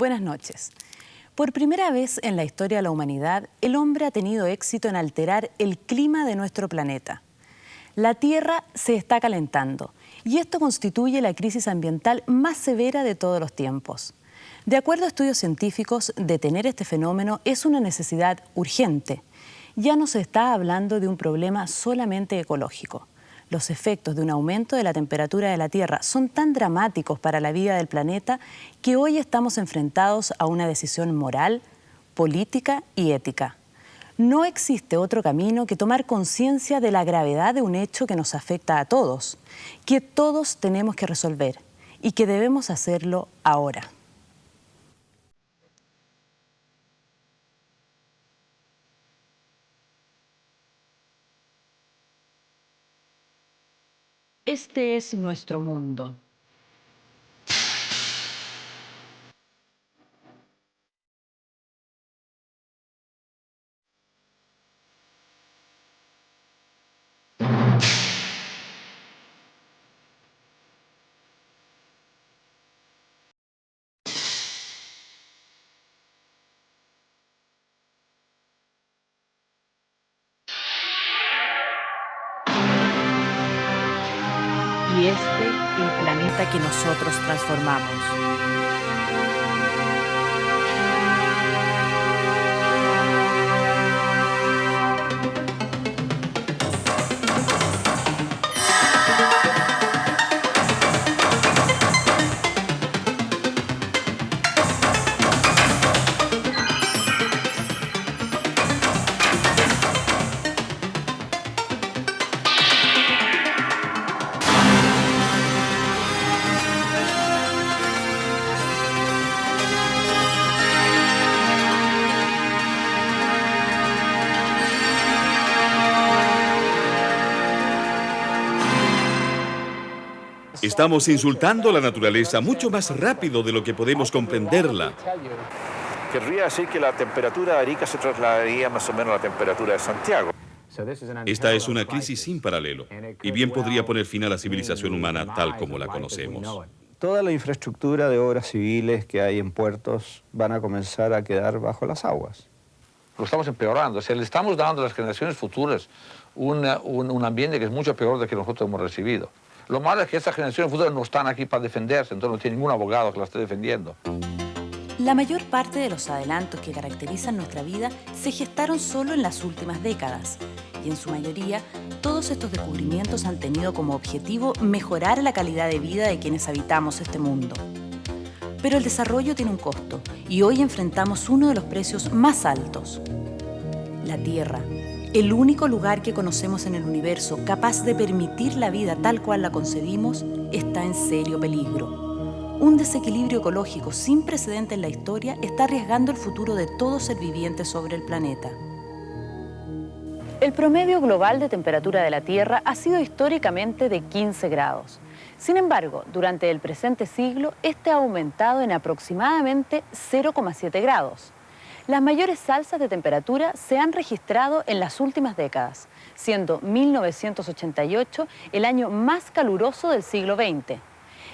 Buenas noches. Por primera vez en la historia de la humanidad, el hombre ha tenido éxito en alterar el clima de nuestro planeta. La Tierra se está calentando y esto constituye la crisis ambiental más severa de todos los tiempos. De acuerdo a estudios científicos, detener este fenómeno es una necesidad urgente. Ya no se está hablando de un problema solamente ecológico. Los efectos de un aumento de la temperatura de la Tierra son tan dramáticos para la vida del planeta que hoy estamos enfrentados a una decisión moral, política y ética. No existe otro camino que tomar conciencia de la gravedad de un hecho que nos afecta a todos, que todos tenemos que resolver y que debemos hacerlo ahora. Este es nuestro mundo. Y este, el planeta que nosotros transformamos. Estamos insultando a la naturaleza mucho más rápido de lo que podemos comprenderla. Querría decir que la temperatura de Arica se trasladaría más o menos a la temperatura de Santiago. Esta es una crisis sin paralelo y bien podría poner fin a la civilización humana tal como la conocemos. Toda la infraestructura de obras civiles que hay en puertos van a comenzar a quedar bajo las aguas. Lo estamos empeorando, o sea, le estamos dando a las generaciones futuras un ambiente que es mucho peor del que nosotros hemos recibido. Lo malo es que estas generaciones futuras no están aquí para defenderse, entonces no tiene ningún abogado que la esté defendiendo. La mayor parte de los adelantos que caracterizan nuestra vida se gestaron solo en las últimas décadas. Y en su mayoría, todos estos descubrimientos han tenido como objetivo mejorar la calidad de vida de quienes habitamos este mundo. Pero el desarrollo tiene un costo y hoy enfrentamos uno de los precios más altos. La Tierra, el único lugar que conocemos en el universo capaz de permitir la vida tal cual la concebimos, está en serio peligro. Un desequilibrio ecológico sin precedente en la historia está arriesgando el futuro de todo ser viviente sobre el planeta. El promedio global de temperatura de la Tierra ha sido históricamente de 15 grados. Sin embargo, durante el presente siglo, este ha aumentado en aproximadamente 0,7 grados. Las mayores alzas de temperatura se han registrado en las últimas décadas, siendo 1988 el año más caluroso del siglo XX.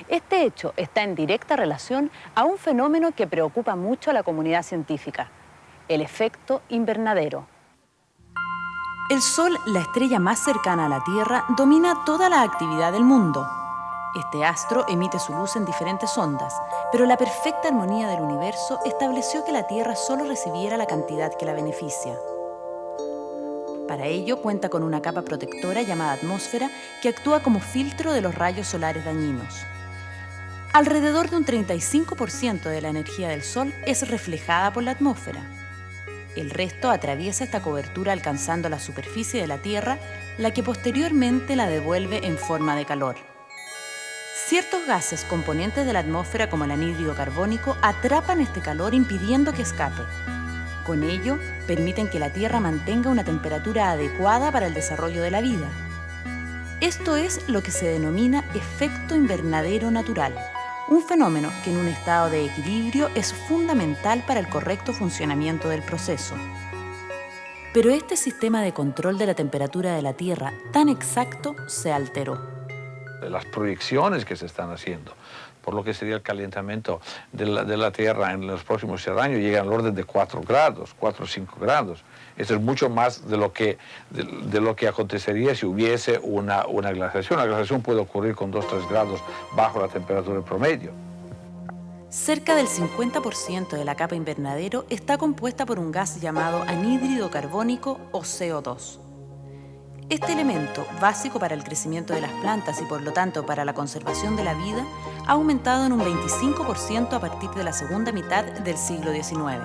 Este hecho está en directa relación a un fenómeno que preocupa mucho a la comunidad científica: el efecto invernadero. El Sol, la estrella más cercana a la Tierra, domina toda la actividad del mundo. Este astro emite su luz en diferentes ondas, pero la perfecta armonía del universo estableció que la Tierra solo recibiera la cantidad que la beneficia. Para ello cuenta con una capa protectora llamada atmósfera que actúa como filtro de los rayos solares dañinos. Alrededor de un 35% de la energía del Sol es reflejada por la atmósfera. El resto atraviesa esta cobertura alcanzando la superficie de la Tierra, la que posteriormente la devuelve en forma de calor. Ciertos gases componentes de la atmósfera, como el anhídrido carbónico, atrapan este calor impidiendo que escape. Con ello, permiten que la Tierra mantenga una temperatura adecuada para el desarrollo de la vida. Esto es lo que se denomina efecto invernadero natural, un fenómeno que en un estado de equilibrio es fundamental para el correcto funcionamiento del proceso. Pero este sistema de control de la temperatura de la Tierra tan exacto se alteró. Las proyecciones que se están haciendo por lo que sería el calentamiento de la Tierra en los próximos 100 años, llega al orden de 4 grados, 4 o 5 grados. Esto es mucho más de lo que acontecería si hubiese una glaciación. La glaciación puede ocurrir con 2 o 3 grados bajo la temperatura promedio. Cerca del 50% de la capa invernadero está compuesta por un gas llamado anhídrido carbónico o CO2. Este elemento, básico para el crecimiento de las plantas y por lo tanto para la conservación de la vida, ha aumentado en un 25% a partir de la segunda mitad del siglo XIX.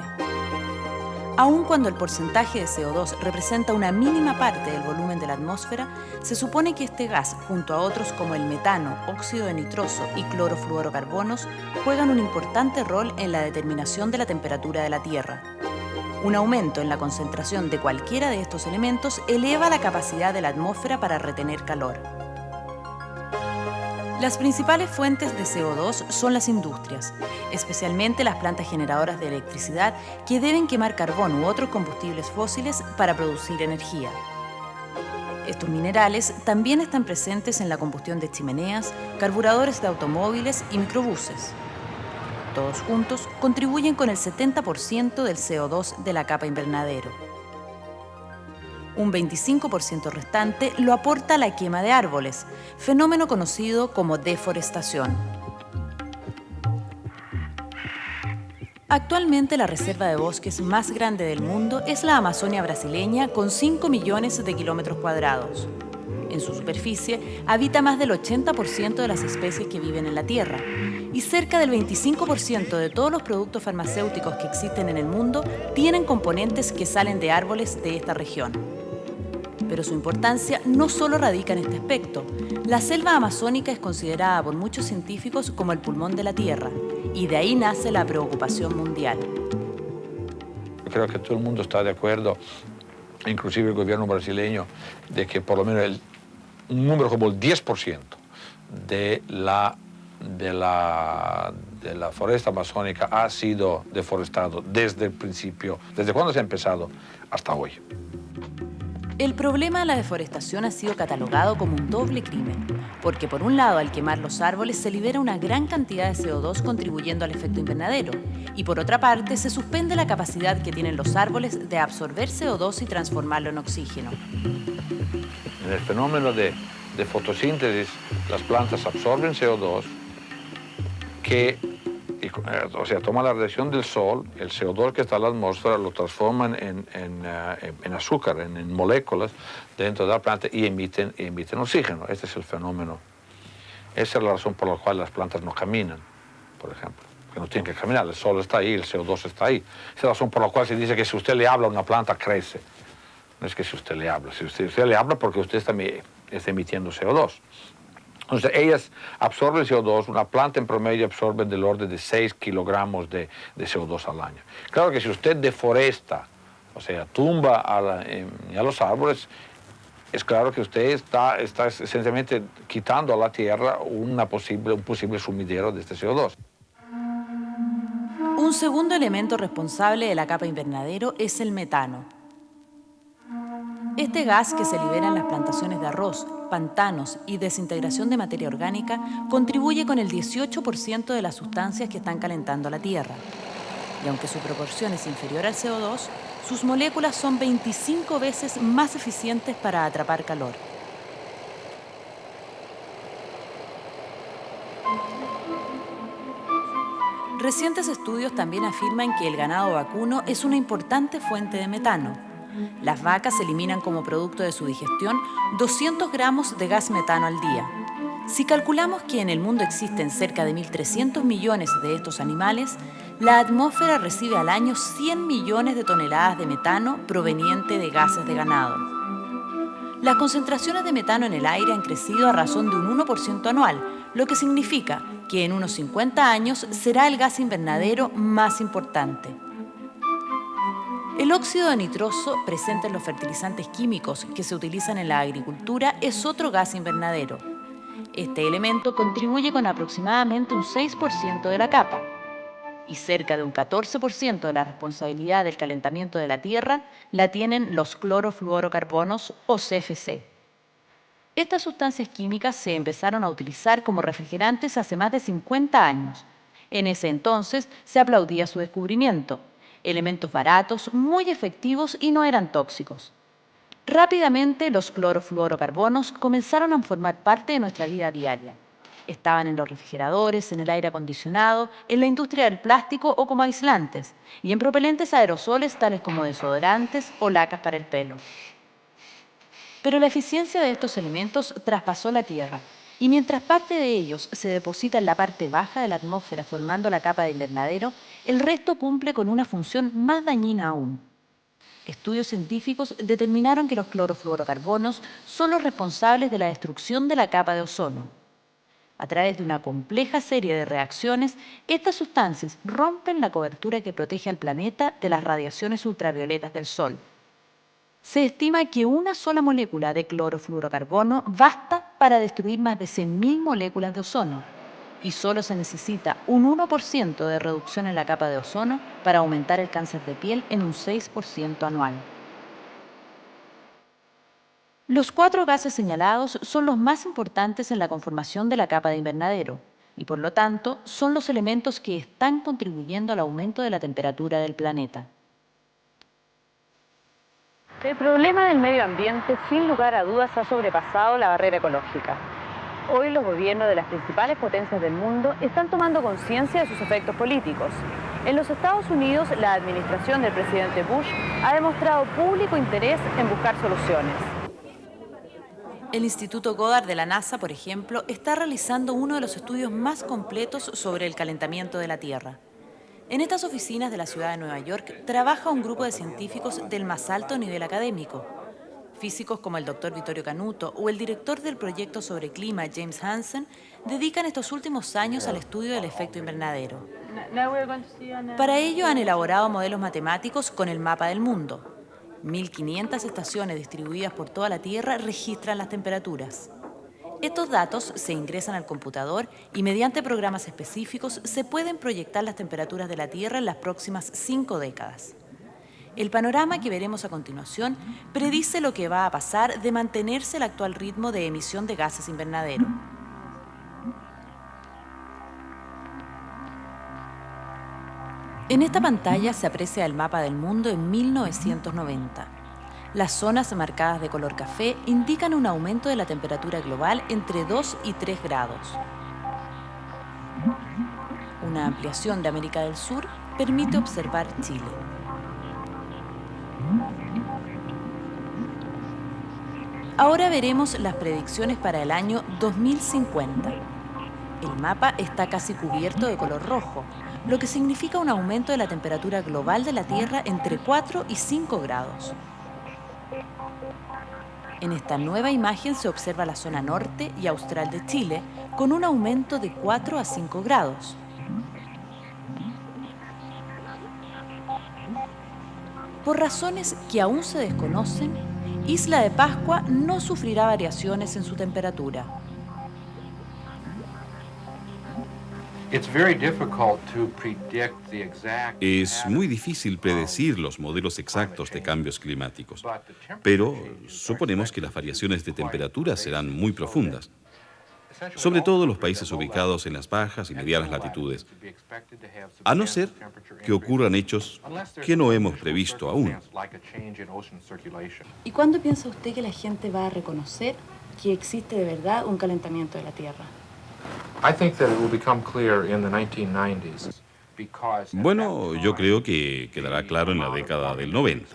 Aun cuando el porcentaje de CO2 representa una mínima parte del volumen de la atmósfera, se supone que este gas, junto a otros como el metano, óxido de nitroso y clorofluorocarbonos, juegan un importante rol en la determinación de la temperatura de la Tierra. Un aumento en la concentración de cualquiera de estos elementos eleva la capacidad de la atmósfera para retener calor. Las principales fuentes de CO2 son las industrias, especialmente las plantas generadoras de electricidad que deben quemar carbón u otros combustibles fósiles para producir energía. Estos minerales también están presentes en la combustión de chimeneas, carburadores de automóviles y microbuses. Todos juntos contribuyen con el 70% del CO2 de la capa invernadero. Un 25% restante lo aporta la quema de árboles, fenómeno conocido como deforestación. Actualmente la reserva de bosques más grande del mundo es la Amazonia brasileña con 5 millones de kilómetros cuadrados. En su superficie habita más del 80% de las especies que viven en la Tierra y cerca del 25% de todos los productos farmacéuticos que existen en el mundo tienen componentes que salen de árboles de esta región. Pero su importancia no solo radica en este aspecto. La selva amazónica es considerada por muchos científicos como el pulmón de la Tierra, y de ahí nace la preocupación mundial. Creo que todo el mundo está de acuerdo, inclusive el gobierno brasileño, de que por lo menos un número como el 10% de la foresta amazónica ha sido deforestado desde el principio, desde cuando se ha empezado hasta hoy. El problema de la deforestación ha sido catalogado como un doble crimen, porque por un lado al quemar los árboles se libera una gran cantidad de CO2 contribuyendo al efecto invernadero, y por otra parte se suspende la capacidad que tienen los árboles de absorber CO2 y transformarlo en oxígeno. En el fenómeno de fotosíntesis, las plantas absorben CO2 o sea, toman la radiación del sol, el CO2 que está en la atmósfera lo transforman en azúcar, en moléculas dentro de la planta y emiten oxígeno. Este es el fenómeno. Esa es la razón por la cual las plantas no caminan, por ejemplo. Que no tienen que caminar, el sol está ahí, el CO2 está ahí. Esa es la razón por la cual se dice que si usted le habla a una planta, crece. No es que si usted le habla, si usted le habla porque usted está emitiendo CO2. Entonces, ellas absorben CO2, una planta en promedio absorbe del orden de 6 kilogramos de CO2 al año. Claro que si usted deforesta, o sea, tumba a los árboles, es claro que usted está esencialmente quitando a la Tierra un posible sumidero de este CO2. Un segundo elemento responsable de la capa invernadero es el metano. Este gas que se libera en las plantaciones de arroz, pantanos y desintegración de materia orgánica contribuye con el 18% de las sustancias que están calentando la Tierra. Y aunque su proporción es inferior al CO2, sus moléculas son 25 veces más eficientes para atrapar calor. Recientes estudios también afirman que el ganado vacuno es una importante fuente de metano. Las vacas eliminan como producto de su digestión 200 gramos de gas metano al día. Si calculamos que en el mundo existen cerca de 1.300 millones de estos animales, la atmósfera recibe al año 100 millones de toneladas de metano proveniente de gases de ganado. Las concentraciones de metano en el aire han crecido a razón de un 1% anual, lo que significa que en unos 50 años será el gas invernadero más importante. El óxido de nitroso, presente en los fertilizantes químicos que se utilizan en la agricultura, es otro gas invernadero. Este elemento contribuye con aproximadamente un 6% de la capa, y cerca de un 14% de la responsabilidad del calentamiento de la Tierra la tienen los clorofluorocarbonos o CFC. Estas sustancias químicas se empezaron a utilizar como refrigerantes hace más de 50 años. En ese entonces se aplaudía su descubrimiento. Elementos baratos, muy efectivos y no eran tóxicos. Rápidamente los clorofluorocarbonos comenzaron a formar parte de nuestra vida diaria. Estaban en los refrigeradores, en el aire acondicionado, en la industria del plástico o como aislantes, y en propelentes aerosoles tales como desodorantes o lacas para el pelo. Pero la eficiencia de estos elementos traspasó la Tierra, y mientras parte de ellos se deposita en la parte baja de la atmósfera formando la capa de invernadero, el resto cumple con una función más dañina aún. Estudios científicos determinaron que los clorofluorocarbonos son los responsables de la destrucción de la capa de ozono. A través de una compleja serie de reacciones, estas sustancias rompen la cobertura que protege al planeta de las radiaciones ultravioletas del Sol. Se estima que una sola molécula de clorofluorocarbono basta para destruir más de 100.000 moléculas de ozono, y solo se necesita un 1% de reducción en la capa de ozono para aumentar el cáncer de piel en un 6% anual. Los 4 gases señalados son los más importantes en la conformación de la capa de invernadero y, por lo tanto, son los elementos que están contribuyendo al aumento de la temperatura del planeta. El problema del medio ambiente, sin lugar a dudas, ha sobrepasado la barrera ecológica. Hoy los gobiernos de las principales potencias del mundo están tomando conciencia de sus efectos políticos. En los Estados Unidos, la administración del presidente Bush ha demostrado público interés en buscar soluciones. El Instituto Goddard de la NASA, por ejemplo, está realizando uno de los estudios más completos sobre el calentamiento de la Tierra. En estas oficinas de la ciudad de Nueva York trabaja un grupo de científicos del más alto nivel académico. Físicos como el Dr. Vittorio Canuto o el director del proyecto sobre clima, James Hansen, dedican estos últimos años al estudio del efecto invernadero. Para ello han elaborado modelos matemáticos con el mapa del mundo. 1.500 estaciones distribuidas por toda la Tierra registran las temperaturas. Estos datos se ingresan al computador y mediante programas específicos se pueden proyectar las temperaturas de la Tierra en las próximas 5 décadas. El panorama que veremos a continuación predice lo que va a pasar de mantenerse el actual ritmo de emisión de gases invernadero. En esta pantalla se aprecia el mapa del mundo en 1990. Las zonas marcadas de color café indican un aumento de la temperatura global entre 2 y 3 grados. Una ampliación de América del Sur permite observar Chile. Ahora veremos las predicciones para el año 2050. El mapa está casi cubierto de color rojo, lo que significa un aumento de la temperatura global de la Tierra entre 4 y 5 grados. En esta nueva imagen se observa la zona norte y austral de Chile, con un aumento de 4 a 5 grados. Por razones que aún se desconocen, Isla de Pascua no sufrirá variaciones en su temperatura. Es muy difícil predecir los modelos exactos de cambios climáticos, pero suponemos que las variaciones de temperatura serán muy profundas, sobre todo en los países ubicados en las bajas y medianas latitudes, a no ser que ocurran hechos que no hemos previsto aún. ¿Y cuándo piensa usted que la gente va a reconocer que existe de verdad un calentamiento de la Tierra? Bueno, yo creo que quedará claro en la década del 90.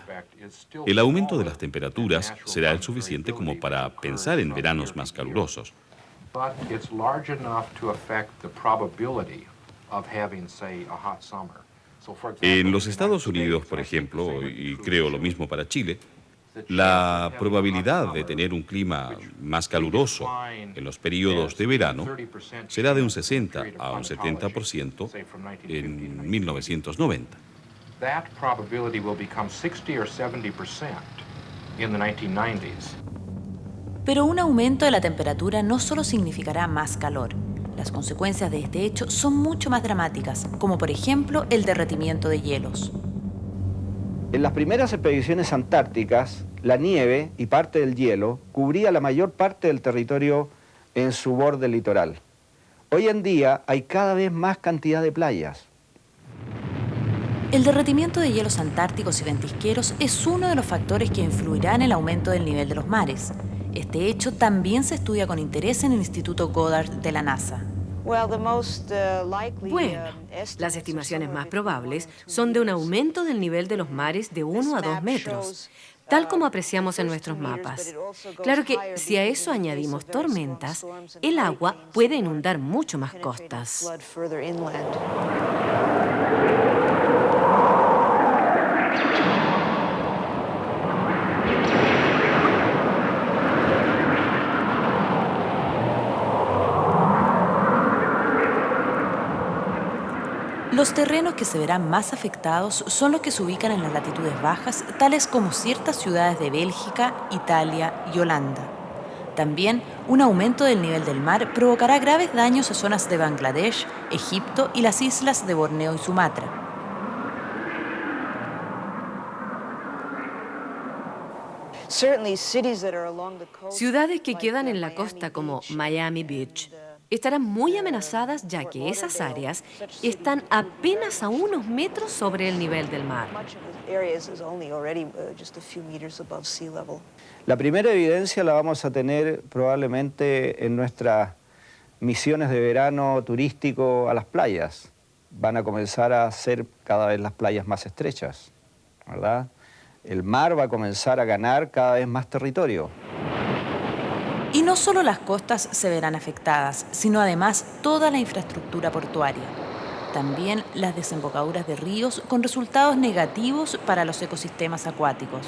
El aumento de las temperaturas será el suficiente como para pensar en veranos más calurosos. En los Estados Unidos, por ejemplo, y creo lo mismo para Chile, la probabilidad de tener un clima más caluroso en los periodos de verano será de un 60 a un 70% en 1990. Pero un aumento de la temperatura no solo significará más calor. Las consecuencias de este hecho son mucho más dramáticas, como por ejemplo el derretimiento de hielos. En las primeras expediciones antárticas la nieve y parte del hielo cubría la mayor parte del territorio en su borde litoral. Hoy en día hay cada vez más cantidad de playas. El derretimiento de hielos antárticos y ventisqueros es uno de los factores que influirá en el aumento del nivel de los mares. Este hecho también se estudia con interés en el Instituto Goddard de la NASA. Bueno, las estimaciones más probables son de un aumento del nivel de los mares de 1 a 2 metros, tal como apreciamos en nuestros mapas. Claro que si a eso añadimos tormentas, el agua puede inundar mucho más costas. Los terrenos que se verán más afectados son los que se ubican en las latitudes bajas, tales como ciertas ciudades de Bélgica, Italia y Holanda. También, un aumento del nivel del mar provocará graves daños a zonas de Bangladesh, Egipto y las islas de Borneo y Sumatra. Ciudades que quedan en la costa como Miami Beach estarán muy amenazadas ya que esas áreas están apenas a unos metros sobre el nivel del mar. La primera evidencia la vamos a tener probablemente en nuestras misiones de verano turístico a las playas. Van a comenzar a ser cada vez las playas más estrechas, ¿verdad? El mar va a comenzar a ganar cada vez más territorio. Y no solo las costas se verán afectadas, sino además toda la infraestructura portuaria. También las desembocaduras de ríos con resultados negativos para los ecosistemas acuáticos.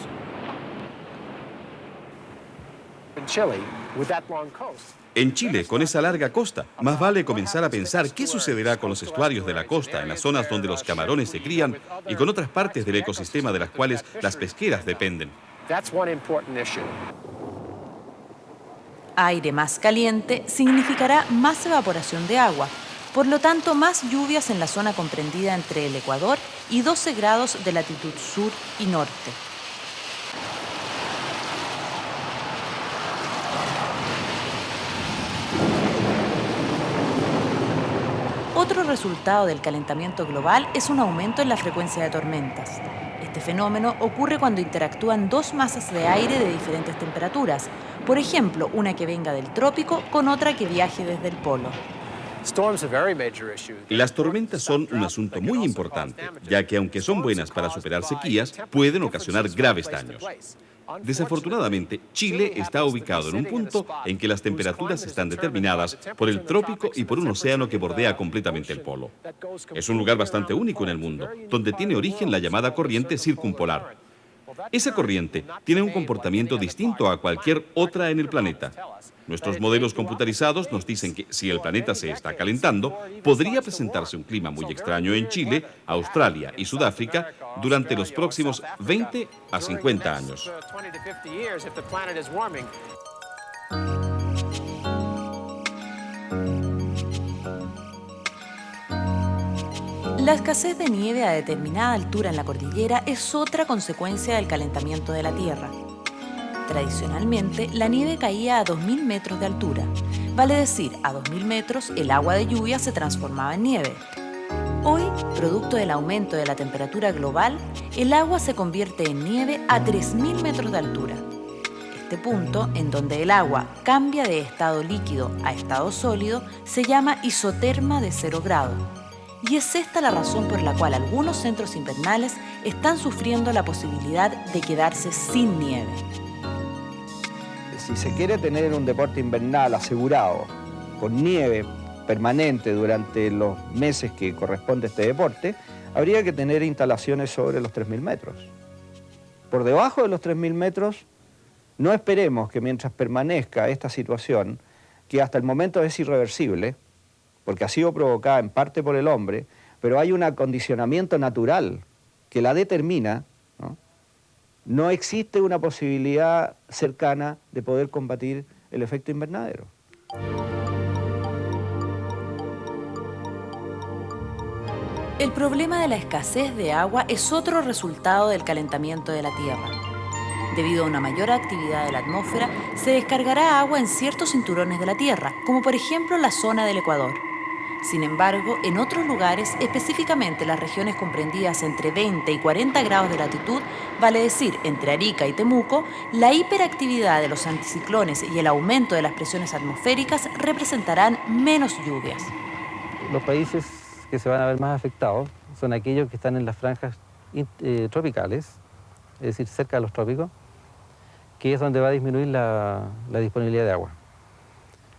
En Chile, con esa larga costa, más vale comenzar a pensar qué sucederá con los estuarios de la costa, en las zonas donde los camarones se crían y con otras partes del ecosistema de las cuales las pesqueras dependen. Aire más caliente significará más evaporación de agua, por lo tanto más lluvias en la zona comprendida entre el Ecuador y 12 grados de latitud sur y norte. Otro resultado del calentamiento global es un aumento en la frecuencia de tormentas. Este fenómeno ocurre cuando interactúan dos masas de aire de diferentes temperaturas, por ejemplo, una que venga del trópico con otra que viaje desde el polo. Las tormentas son un asunto muy importante, ya que aunque son buenas para superar sequías, pueden ocasionar graves daños. Desafortunadamente, Chile está ubicado en un punto en que las temperaturas están determinadas por el trópico y por un océano que bordea completamente el polo. Es un lugar bastante único en el mundo, donde tiene origen la llamada corriente circumpolar. Esa corriente tiene un comportamiento distinto a cualquier otra en el planeta. Nuestros modelos computarizados nos dicen que si el planeta se está calentando, podría presentarse un clima muy extraño en Chile, Australia y Sudáfrica durante los próximos 20 a 50 años. La escasez de nieve a determinada altura en la cordillera es otra consecuencia del calentamiento de la Tierra. Tradicionalmente, la nieve caía a 2.000 metros de altura. Vale decir, a 2.000 metros el agua de lluvia se transformaba en nieve. Hoy, producto del aumento de la temperatura global, el agua se convierte en nieve a 3.000 metros de altura. Este punto, en donde el agua cambia de estado líquido a estado sólido, se llama isoterma de 0 grado. Y es esta la razón por la cual algunos centros invernales están sufriendo la posibilidad de quedarse sin nieve. Si se quiere tener un deporte invernal asegurado, con nieve permanente durante los meses que corresponde a este deporte, habría que tener instalaciones sobre los 3.000 metros. Por debajo de los 3.000 metros, no esperemos que mientras permanezca esta situación, que hasta el momento es irreversible, porque ha sido provocada en parte por el hombre, pero hay un acondicionamiento natural que la determina, ¿no? No existe una posibilidad cercana de poder combatir el efecto invernadero. El problema de la escasez de agua es otro resultado del calentamiento de la Tierra. Debido a una mayor actividad de la atmósfera, se descargará agua en ciertos cinturones de la Tierra, como por ejemplo la zona del Ecuador. Sin embargo, en otros lugares, específicamente las regiones comprendidas entre 20 y 40 grados de latitud, vale decir, entre Arica y Temuco, la hiperactividad de los anticiclones y el aumento de las presiones atmosféricas representarán menos lluvias. Los países que se van a ver más afectados son aquellos que están en las franjas tropicales, es decir, cerca de los trópicos, que es donde va a disminuir la disponibilidad de agua.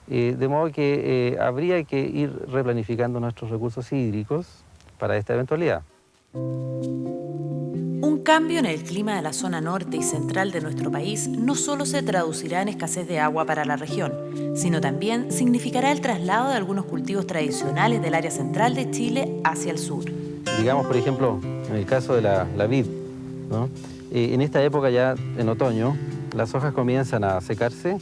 De modo que habría que ir replanificando nuestros recursos hídricos para esta eventualidad. Un cambio en el clima de la zona norte y central de nuestro país no solo se traducirá en escasez de agua para la región, sino también significará el traslado de algunos cultivos tradicionales del área central de Chile hacia el sur. Digamos, por ejemplo, en el caso de la vid, ¿no? En esta época ya, en otoño, las hojas comienzan a secarse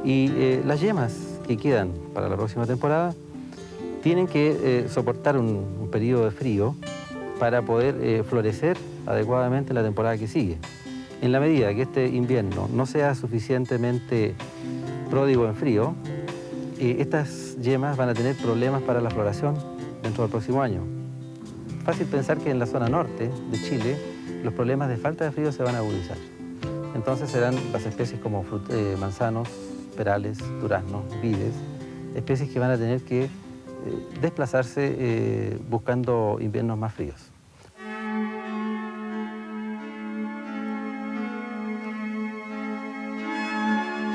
y las yemas que quedan para la próxima temporada tienen que soportar un periodo de frío para poder florecer adecuadamente en la temporada que sigue. En la medida que este invierno no sea suficientemente pródigo en frío, estas yemas van a tener problemas para la floración dentro del próximo año. Fácil pensar que en la zona norte de Chile los problemas de falta de frío se van a agudizar. Entonces serán las especies como manzanos, perales, duraznos, vides, especies que van a tener que desplazarse buscando inviernos más fríos.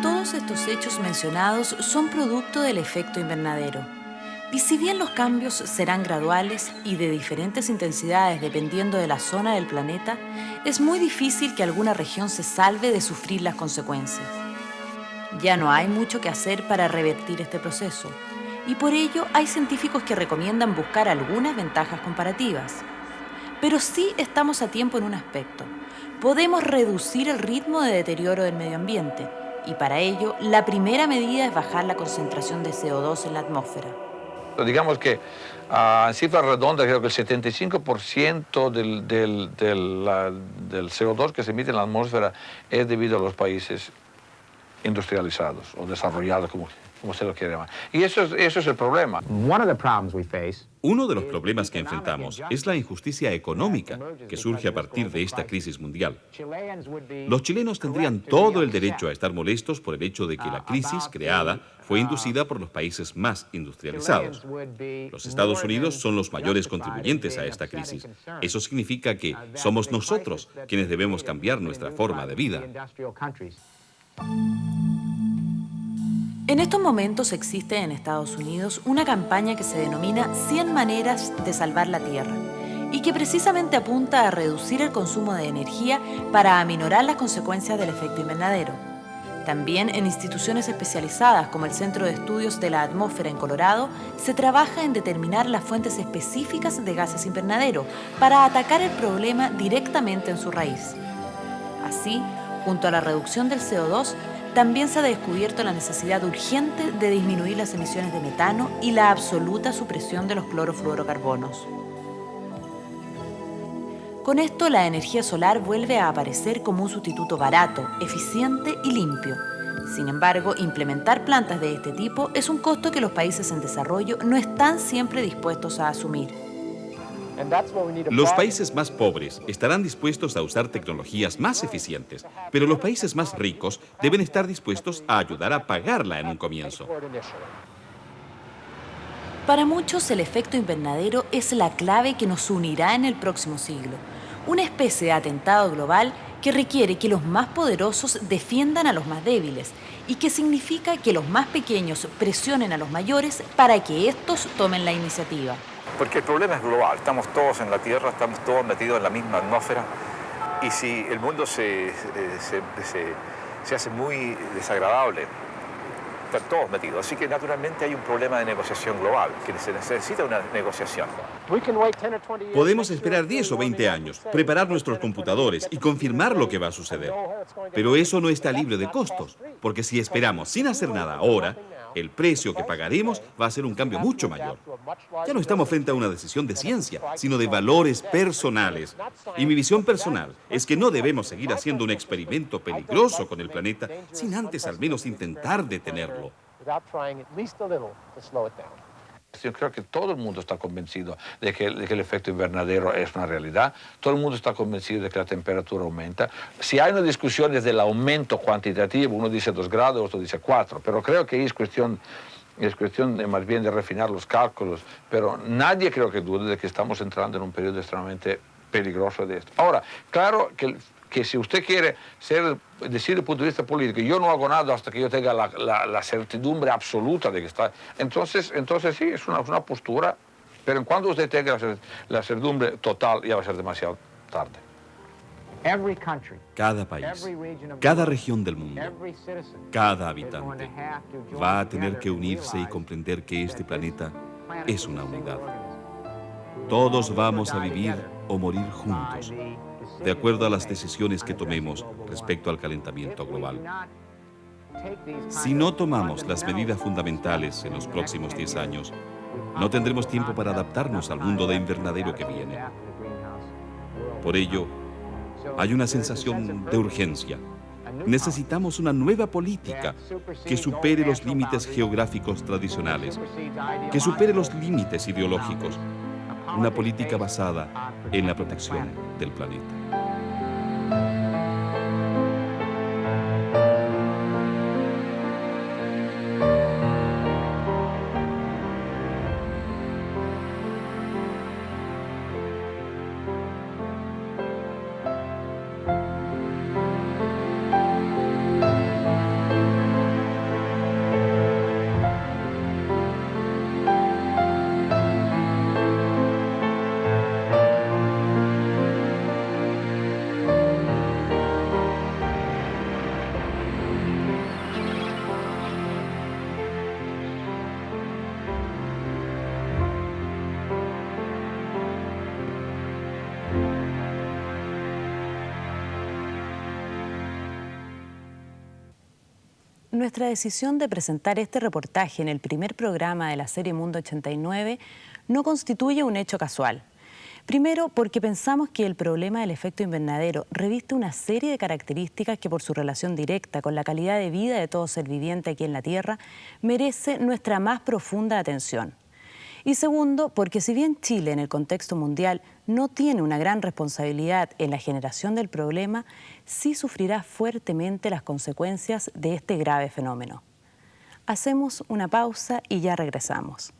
Todos estos hechos mencionados son producto del efecto invernadero. Y si bien los cambios serán graduales y de diferentes intensidades dependiendo de la zona del planeta, es muy difícil que alguna región se salve de sufrir las consecuencias. Ya no hay mucho que hacer para revertir este proceso, y por ello hay científicos que recomiendan buscar algunas ventajas comparativas. Pero sí estamos a tiempo en un aspecto. Podemos reducir el ritmo de deterioro del medio ambiente, y para ello la primera medida es bajar la concentración de CO2 en la atmósfera. Digamos que en cifras redondas creo que el 75% del CO2 que se emite en la atmósfera es debido a los países industrializados o desarrollados, como se lo quiere llamar. Y eso es el problema. Uno de los problemas que enfrentamos es la injusticia económica que surge a partir de esta crisis mundial. Los chilenos tendrían todo el derecho a estar molestos por el hecho de que la crisis creada fue inducida por los países más industrializados. Los Estados Unidos son los mayores contribuyentes a esta crisis. Eso significa que somos nosotros quienes debemos cambiar nuestra forma de vida. En estos momentos existe en Estados Unidos una campaña que se denomina 100 maneras de salvar la Tierra y que precisamente apunta a reducir el consumo de energía para aminorar las consecuencias del efecto invernadero. También en instituciones especializadas como el Centro de Estudios de la Atmósfera en Colorado se trabaja en determinar las fuentes específicas de gases invernadero para atacar el problema directamente en su raíz. Así, junto a la reducción del CO2, también se ha descubierto la necesidad urgente de disminuir las emisiones de metano y la absoluta supresión de los clorofluorocarbonos. Con esto, la energía solar vuelve a aparecer como un sustituto barato, eficiente y limpio. Sin embargo, implementar plantas de este tipo es un costo que los países en desarrollo no están siempre dispuestos a asumir. Los países más pobres estarán dispuestos a usar tecnologías más eficientes, pero los países más ricos deben estar dispuestos a ayudar a pagarla en un comienzo. Para muchos, el efecto invernadero es la clave que nos unirá en el próximo siglo. Una especie de atentado global que requiere que los más poderosos defiendan a los más débiles y que significa que los más pequeños presionen a los mayores para que estos tomen la iniciativa. Porque el problema es global, estamos todos en la Tierra, estamos todos metidos en la misma atmósfera y si el mundo se hace muy desagradable, están todos metidos. Así que naturalmente hay un problema de negociación global, que se necesita una negociación. Podemos esperar 10 o 20 años, preparar nuestros computadores y confirmar lo que va a suceder. Pero eso no está libre de costos, porque si esperamos sin hacer nada ahora, el precio que pagaremos va a ser un cambio mucho mayor. Ya no estamos frente a una decisión de ciencia, sino de valores personales. Y mi visión personal es que no debemos seguir haciendo un experimento peligroso con el planeta sin antes al menos intentar detenerlo. Yo creo que todo el mundo está convencido de que el efecto invernadero es una realidad. Todo el mundo está convencido de que la temperatura aumenta. Si hay una discusión desde el aumento cuantitativo, uno dice 2 grados, otro dice 4, pero creo que es cuestión más bien de refinar los cálculos. Pero nadie creo que dude de que estamos entrando en un periodo extremadamente peligroso de esto. Ahora, claro que si usted quiere decir desde el punto de vista político, yo no hago nada hasta que yo tenga la certidumbre absoluta de que está. Entonces sí, es una postura, pero en cuanto usted tenga la certidumbre total, ya va a ser demasiado tarde. Cada país, cada región del mundo, cada habitante va a tener que unirse y comprender que este planeta es una unidad. Todos vamos a vivir o morir juntos, de acuerdo a las decisiones que tomemos respecto al calentamiento global. Si no tomamos las medidas fundamentales en los próximos 10 años, no tendremos tiempo para adaptarnos al mundo de invernadero que viene. Por ello, hay una sensación de urgencia. Necesitamos una nueva política que supere los límites geográficos tradicionales, que supere los límites ideológicos, una política basada en la protección del planeta. Nuestra decisión de presentar este reportaje en el primer programa de la serie Mundo 89 no constituye un hecho casual. Primero, porque pensamos que el problema del efecto invernadero reviste una serie de características que por su relación directa con la calidad de vida de todo ser viviente aquí en la Tierra merece nuestra más profunda atención. Y segundo, porque si bien Chile en el contexto mundial no tiene una gran responsabilidad en la generación del problema, sí sufrirá fuertemente las consecuencias de este grave fenómeno. Hacemos una pausa y ya regresamos.